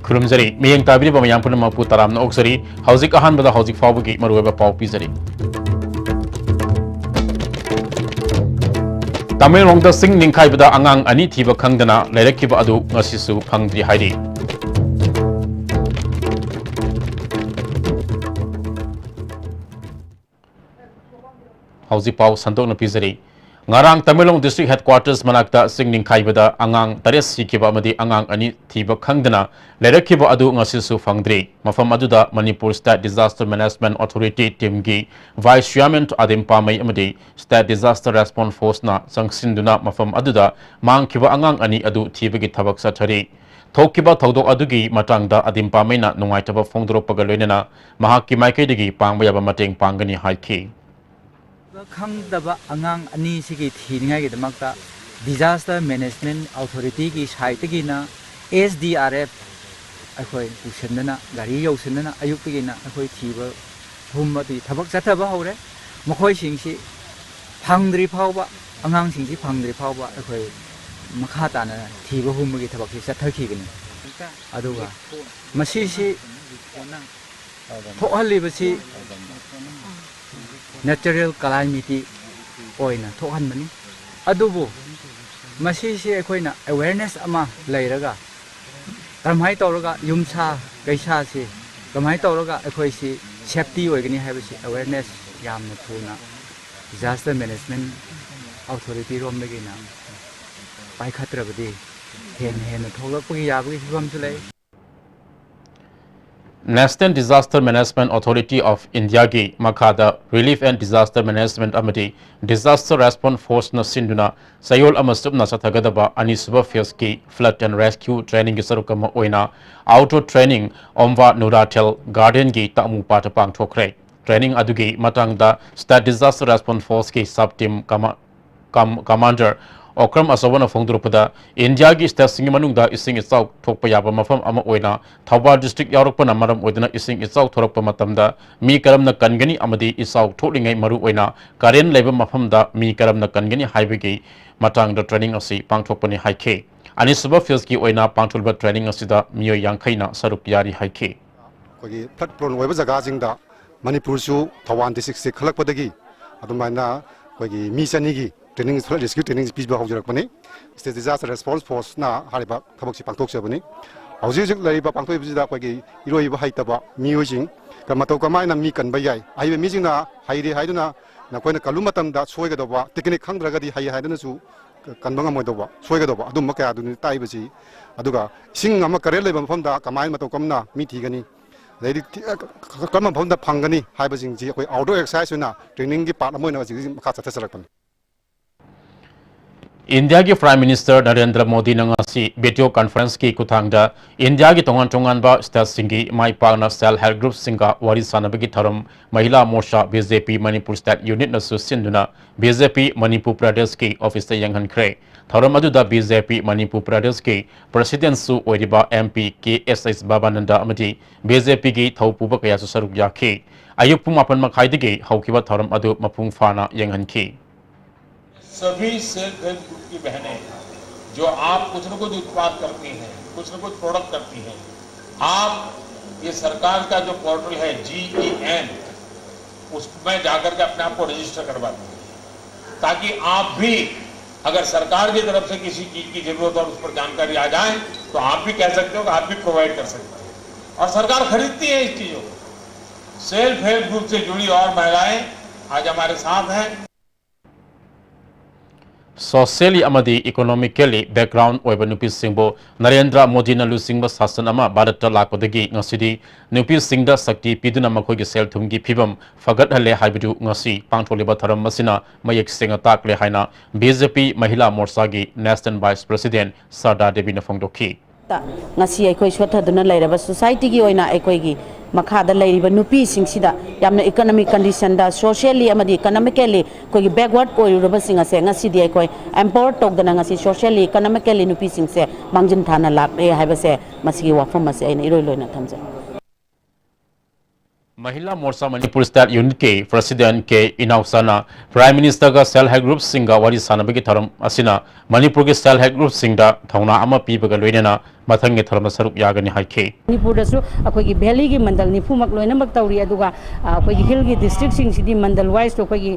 खुरुमजरी मियंग ताबिरी बमयाम पुनमपु तरामना ओक्सरी हौजिक अहानबदा हौजिक फावबगी मरुवेबा पाउ पिजरी तमिलनाडु सिंह निंखाइबदा अंगांग अनि थीबा खंगदना लेरकिबा अदु ngasisu phangdri hairi हौजिक पाउ संदोकना पिजरी ngarang Tamilong district headquarters manakta singning khaibada angang tares sikiba amadi angang ani thiba khangdana lerakhiba adu ngasisu phangdri mafam aduda Manipur State Disaster Management Authority team gi vice chairman adim pamai amadi State Disaster Response Force na sangsinduna mafam aduda mangkhiba angang ani adu thiba gi thabak sathari thokiba thodok adugi matangda adim pamai na nungaitaba phongdropaga loinena mahakki maikaidagi pangba yaba mateng pangani haiki खंगदबा अंगांग अनि सिगी थीनिंगा के दमकता disaster management authority की site की ना SDRF अखोय पुसनना गाड़ी यौसनना अयुक की ना अखोय थीबा हुमती थबक चथबा हौरे मखोय सिंगसी फंगद्रि फावबा अंगांग सिंगसी फंगद्रि फावबा अखोय मखा ताना थीबा हुमगी थबक से चथखिगनी अदुगा मसीसी थोहलिबसी natural calamity oina thohan mani adubu masi se ekhoina awareness ama leiraga kamai tawraga yumsa kaisa se kamai tawraga ekhoi si safety oigani haibasi awareness yamna thuna disaster management authority rom legina pai khatrabadi hen tholakpagi yabagi thibam chu lei National Disaster Management Authority of India gi Makhada Relief and Disaster Management Amadi Disaster Response Force na sinduna sayol amasub na sathagadaba anisuba phase ki flood and rescue training gi sarukama oina outdoor training omwa nuratel garden gi tamu patapang thokre training adugi matangda State Disaster Response Force ki sub team commander Okram asawana phongdrupada India gi state singi manungda ising isau thokpa yaba mafam ama oina Thauba district yarokpa na maram oidana ising isau thorakpa matamda mi karamna kangani amadi isau tholingai maru oina karen leba mafamda mi karamna kangani haibagi matangda training asi pangthokpani haike ani suba fields ki oina pangthulba training asida miyo yangkhaina saruk yari haike kogi flood prone oiba jaga jingda Manipur su Thawan district se khalakpadagi adumaina kogi mi sanigi training flood rescue training speech ba haujarakpani State Disaster Response Force na hariba thabak si pangthok sabani hauji laiba pangthoi bijida kogi iroiba haitaba miojing kamato kamai na mi kanba yai aibe mi jingna haire haiduna na koina kalumatam da soiga doba technique khangdragadi hai haiduna su kanbanga moidoba soiga doba adum makya aduni taibasi aduga sing ama karel laiba mafamda kamai mato kamna mi thigani lady kama mafamda phangani haibasing ji koi outdoor exercise na training gi part amoina ji makha chathasarakpan India ki Prime Minister Narendra Modi nangasi video conference ki kuthangda India ki tongan ba state singi mai pagna self help group singa wari sanabagi tharam mahila morcha BJP Manipur State Unit na susinduna BJP Manipur Pradesh ki office yanghan kre tharam aduda BJP Manipur Pradesh ki president su oiriba MP KSS Babananda amati BJP ki thaupuba kaya su saruk yakhi ayuk pumapan makhaidigi haukiba tharam adu mapung fana yanghan ki सभी self help group की बहनें जो आप कुछ न कुछ उत्पाद करती हैं, कुछ न कुछ प्रोडक्ट करती हैं, आप ये सरकार का जो पोर्टल है GEN उसमें जाकर के अपने आप को रजिस्टर करवा दीजिए ताकि आप भी अगर सरकार की तरफ से किसी चीज की जरूरत और उस पर जानकारी आ जाए तो आप भी कह सकते हो कि आप भी प्रोवाइड कर सकते हैं और सरकार खरीदती है इस चीजों को। सेल्फ हेल्प ग्रुप से जुड़ी और महिलाएं आज हमारे साथ हैं। Socially amadi economically background oiba nupi singbo Narendra Modi na lusingba sasan ama Bharata lakodagi ngasidi nupi singda sakti piduna makhoi gi sel thumgi phibam fagat hale haibidu ngasi pangtholiba tharam masina mayek singa takle haina BJP Mahila Morcha gi National Vice President Sada Devi na phongdokhi ngasi aikoi sothaduna lairaba society gi oina aikoi gi makhada lairiba nupi singsida yamna economic condition da socially amadi economically koi backward oiraba singa se ngasi di aikoi empower tokdana ngasi socially economically nupi singse mangjin thana lakre haibase masigi wafam ase aina iroi loina thamja Mahila Morcha Manipur State Unit ke President ke Inausana Prime Minister ka Self Help Group singa wari sanabagi tharam asina Manipur ke Self Help Group singda thauna ama pibaga loinena mathang nge tharam saruk yagani haike Manipur dasu akoi gi valley gi mandal ni phumak loina mak tawri aduga akoi gi hill gi district sing sidi mandal wise to akoi gi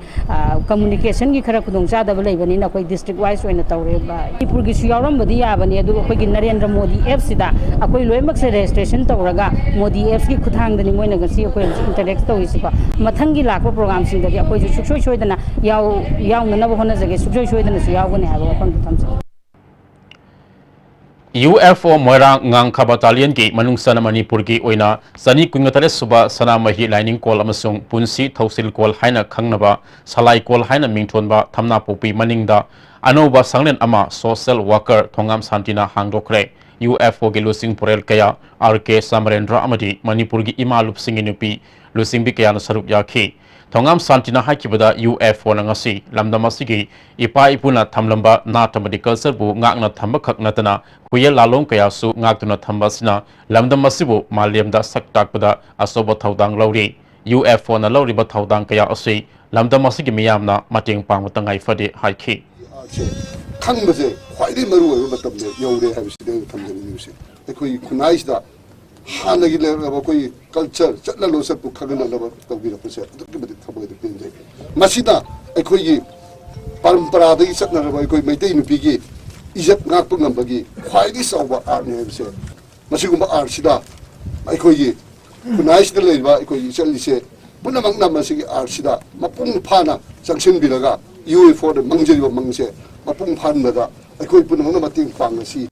communication gi khara khudong cha da balai bani na akoi district wise oina tawre ba Manipur gi su yawram badi ya bani adu akoi gi Narendra Modi app sida akoi loi mak se registration tawraga Modi apps gi khuthang dani moina ga si akoi interact tawi si ba mathang gi lakpa program sing da akoi ju suksoi soi dana yaw na ba hona jage suksoi soi dana su yaw gani ha ba kon tamsa UFO Moirang Ngang Kha Battalion ki Manungsana Manipur ki oina Sani Kungatare Suba Sanamahi Lining Call amasung Punsi Thausil Call haina khangnaba Salai Call haina mingthonba thamna popi maningda Anoba Sanglen ama social worker Thongam Santina Hangdokre UFO ki Lusing Porel Kaya RK Samarendra amadi Manipur ki Imalup Singinupi Lusing bi kaya na sarup yakhi Thongam Santina hakibada UFO na ngasi lamdamasigi ipa ipuna thamlamba nata medical serbu ngakna thamba khaknatana kuya lalong kaya su ngaktuna thamba sina lamdamasibu malyamda saktakpada asoba thaudang lauri UFO na lauri ba thaudang kaya asi lamdamasigi miyamna mating pangmatangai fade haiki khangbaje khwaidai maru oiba matamne yore habiside thamjani nuse ekoi khunaisda hanagi le koi culture chatla lo sap khagana la tawbi ra puse adukki bade thabai de pinje masida ekoi gi parampara dai chatna ra ekoi maitai nupi gi ijat ngak pungam bagi khwaidai sawba arne habise masigumba ar sida ekoi gi kunais de leiba ekoi gi chalise punamang nam masigi ar sida mapung phana changsin biraga UFO de mangjeri mangse mapung phan da ekoi punamang mating pangasi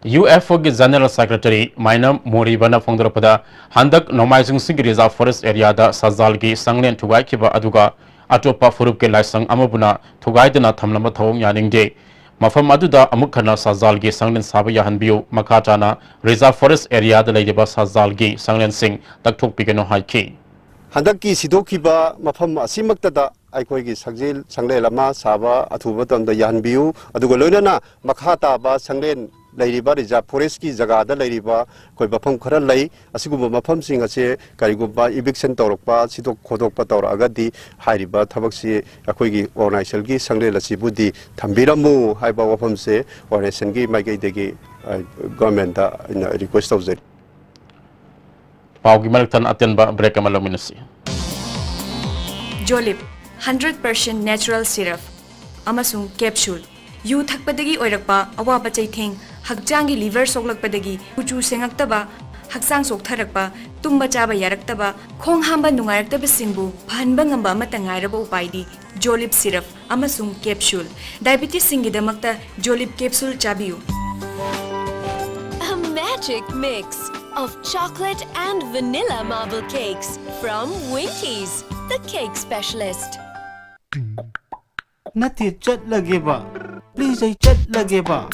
UFO ki General Secretary Mainam Moribana Fongdrapada Handak Nomaisung Sing Reserve Forest Area da Sazal gi Sanglen Thugai kiba aduga atopa furup ke laisang amabuna thugai dana thamlama thawong yaningde mafam aduda amukhana Sazal gi Sanglen saba yahanbiu makatana Reserve Forest Area da leiba Sazal gi Sanglen Sing takthok pigeno haiki Handak ki sidokiba mafam asimaktada aikoi gi sagjil sangle lama saba athuba tamda yahanbiu aduga loinana makhata ba sanglen Lairiba Reserve Forest ki jagada lairiba koi bafam khara lai asigumba mafam sing ase karigumba eviction tawrokpa sidok khodokpa tawragadi hairiba thabaksi akoi gi organization gi sangle lasi budi thambiramu haiba wafam se organization gi maigai degi government da request tawjari paugi malaktan atenba break amalaminasi Jolip 100% natural syrup amasung capsule yu thakpadagi oirakpa awaba chaitheng hakjangi liver soklakpadagi kuchu sengaktaba haksang soktharakpa tumba chaba yaraktaba khong hamba nungairakta singbu phanba ngamba amata ngairaba upaidi Jolip syrup amasung capsule diabetes singidamakta Jolip capsule chabiu A magic mix of chocolate and vanilla marble cakes from Winkies, the cake specialist. Nati chat lagi ba? Please ay chat lagi ba?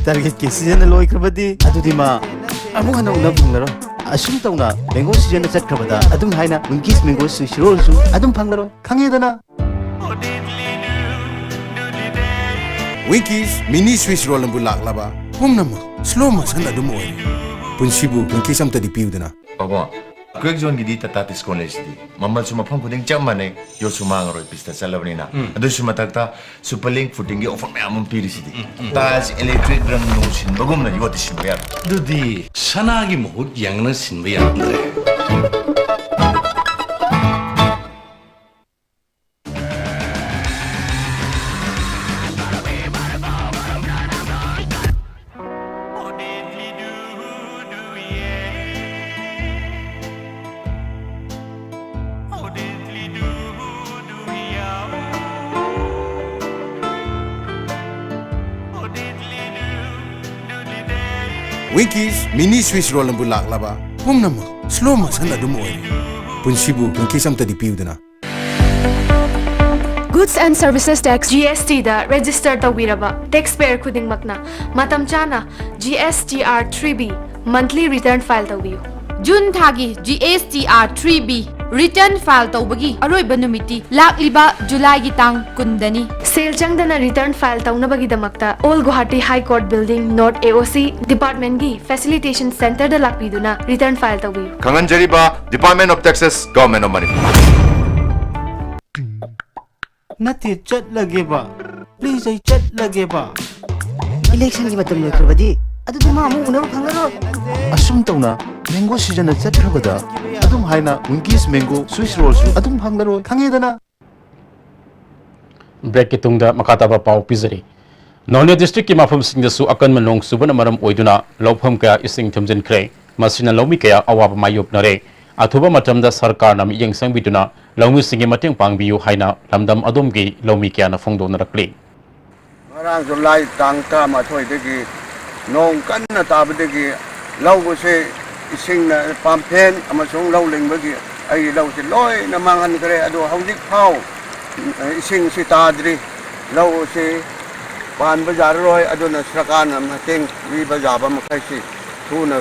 Target ke season na loy krabadi adu di ma amu hana una punglaro asum tauna mango season na chat krabada adum haina Winkies mango swiss roll su adum panglaro khange dana Winkies mini swiss roll ambu laklaba pumnam slow motion adum oi punsibu Winkies am tadi piudana Baba quick zone gidi tata disconnect di mamal suma phang kuding chamane yo suma ngaro pista salabnina adu suma takta superlink footing gi offer me amum pirisidi tas electric rang no sin bagum na yoti sin bayar dudi sanagi mohut yang na sin bayar andre Winkies mini swiss roll ambu laklaba pumnam slow motion adum oi punsibu Winkies am tadi piudana Goods and Services Tax GST da register tawiraba taxpayer khuding makna matam chana GSTR 3B monthly return file tawiyu June thagi GSTR 3B return file tawbagi aroiba numiti lakliba July gi tang kundani sale changdana return file tawnabagi damakta All Guwahati High Court Building North AOC Department gi Facilitation Center da lakpiduna return file tawiyu Kanganjariba Department of Taxes Government of Manipur Nati chat lagi ba? Please ay chat lagi ba? election ki matam loikrabadi adu di ma amu unaba phangaro asum tawna mango season chatrabada adum haina winkies mango swiss rolls adum phangaro khangedana break ki tungda makata ba pau pizari None district ki mafam sing da su akan manong subana maram oiduna lawpham ka ising thumjin kre masina lawmi kaya awaba mayop nare athuba matam da sarkar nam yeng sang biduna lawmi singi mateng pangbiu haina lamdam adom gi lawmi kaya na phongdo narakli Marang July tangka ma thoi degi nong kan na tabdegi law se ising na pampen amasong law lingbagi ay law se loy na mangan kare ado hawdik phau ising si tadri law se pan bazar roy ado na srakan na teng wi bazar ba makai si thuna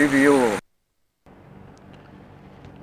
review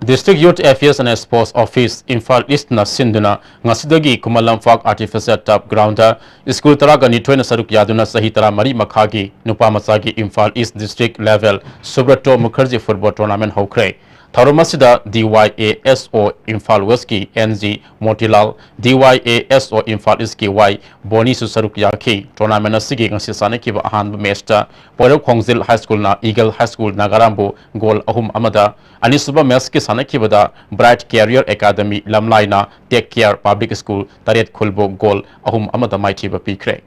District Youth Affairs and Sports Office Imphal East na sinduna ngasidagi Kumalamfak Artificial Turf Ground School taraga ni thoina saruk yaduna sahi tara mari makhagi nupa machagi Imphal East District Level Subrato Mukherjee Football Tournament hokre Tharumasida DYASO Imphal West ki NG Motilal DYASO Imphal East ki Y Boni su saruk yakhi tournament asigi ngasi sane ki ba ahan match ta Poirok Khongjil High School na Eagle High School Nagarambu goal ahum amada Anisuba match ki sane ki bada Bright Career Academy Lamlai na Take Care Public School Taret Khulbo goal ahum amada maiti ba pikre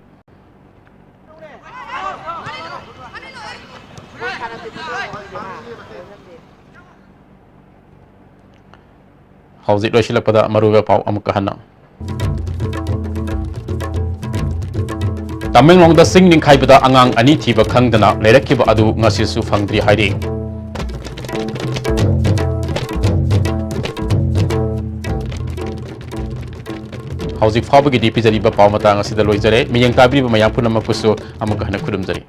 Hauzi loisilak pada maruga pau amuka hana Tamenglong da sing ning khai pada angang ani thiba khangdana lerakkiba adu ngasi su phangdri hairi Hauzi fabagi dipi jari ba pau mata ngasi da loijare miyang tabri ba mayang punama kusu amuka hana khudum jari